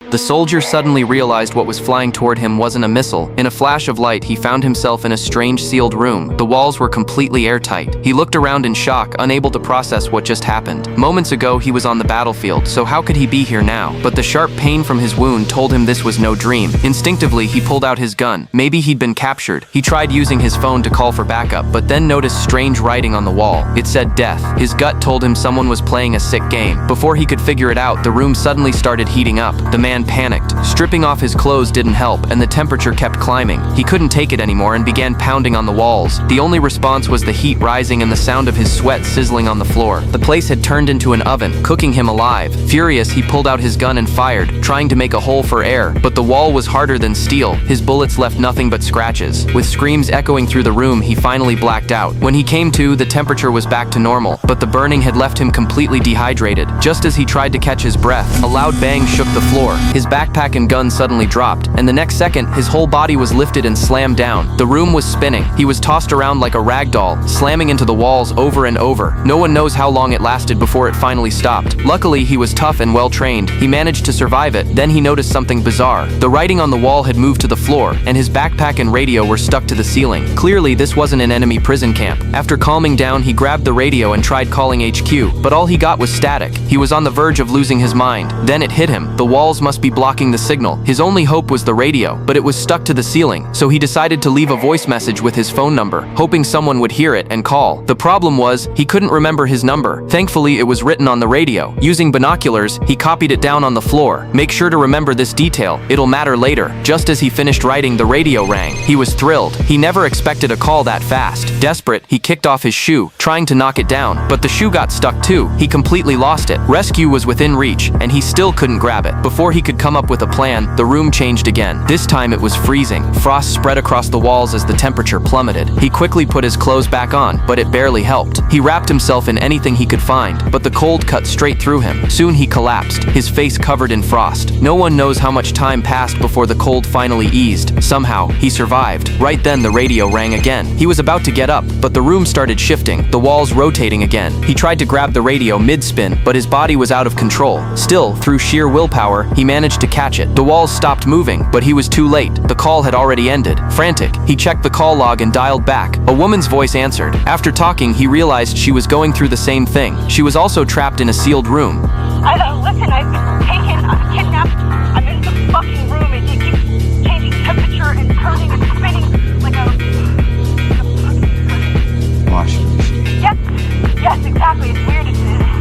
The soldier suddenly realized what was flying toward him wasn't a missile. In a flash of light, he found himself in a strange sealed room. The walls were completely airtight. He looked around in shock, unable to process what just happened. Moments ago, he was on the battlefield, so how could he be here now? But the sharp pain from his wound told him this was no dream. Instinctively, he pulled out his gun. Maybe he'd been captured. He tried using his phone to call for backup, but then noticed strange writing on the wall. It said death. His gut told him someone was playing a sick game. Before he could figure it out, the room suddenly started heating up. The man panicked. Stripping off his clothes didn't help, and the temperature kept climbing. He couldn't take it anymore and began pounding on the walls. The only response was the heat rising and the sound of his sweat sizzling on the floor. The place had turned into an oven, cooking him alive. Furious, he pulled out his gun and fired, trying to make a hole for air. But the wall was harder than steel. His bullets left nothing but scratches. With screams echoing through the room, he finally blacked out. When he came to, the temperature was back to normal, but the burning had left him completely dehydrated. Just as he tried to catch his breath, a loud bang shook the floor. His backpack and gun suddenly dropped, and the next second, his whole body was lifted and slammed down. The room was spinning. He was tossed around like a rag doll, slamming into the walls over and over. No one knows how long it lasted before it finally stopped. Luckily, he was tough and well-trained. He managed to survive it. Then he noticed something bizarre. The writing on the wall had moved to the floor, and his backpack and radio were stuck to the ceiling. Clearly, this wasn't an enemy prison camp. After calming down, he grabbed the radio and tried calling HQ, but all he got was static. He was on the verge of losing his mind. Then it hit him. The walls must be blocking the signal. His only hope was the radio, but it was stuck to the ceiling, so he decided to leave a voice message with his phone number, hoping someone would hear it and call. The problem was, he couldn't remember his number. Thankfully, it was written on the radio. Using binoculars, he copied it down on the floor. Make sure to remember this detail. It'll matter later. Just as he finished writing, the radio rang. He was thrilled. He never expected a call that fast. Desperate, he kicked off his shoe, trying to knock it down, but the shoe got stuck too. He completely lost it. Rescue was within reach, and he still couldn't grab it. Before he could come up with a plan, the room changed again. This time it was freezing. Frost spread across the walls as the temperature plummeted. He quickly put his clothes back on, but it barely helped. He wrapped himself in anything he could find, but the cold cut straight through him. Soon he collapsed, his face covered in frost. No one knows how much time passed before the cold finally eased. Somehow, he survived. Right then, the radio rang again. He was about to get up, but the room started shifting, the walls rotating again. He tried to grab the radio mid-spin, but his body was out of control. Still, through sheer willpower, he managed to catch it. The walls stopped moving, but he was too late. The call had already ended. Frantic, he checked the call log and dialed back. A woman's voice answered. After talking, he realized she was going through the same thing. She was also trapped in a sealed room. Listen, I've been taken, I'm kidnapped. I'm in the fucking room and it keeps changing temperature and turning and spinning like a fucking... Washing machine. Yes, exactly. It's weird.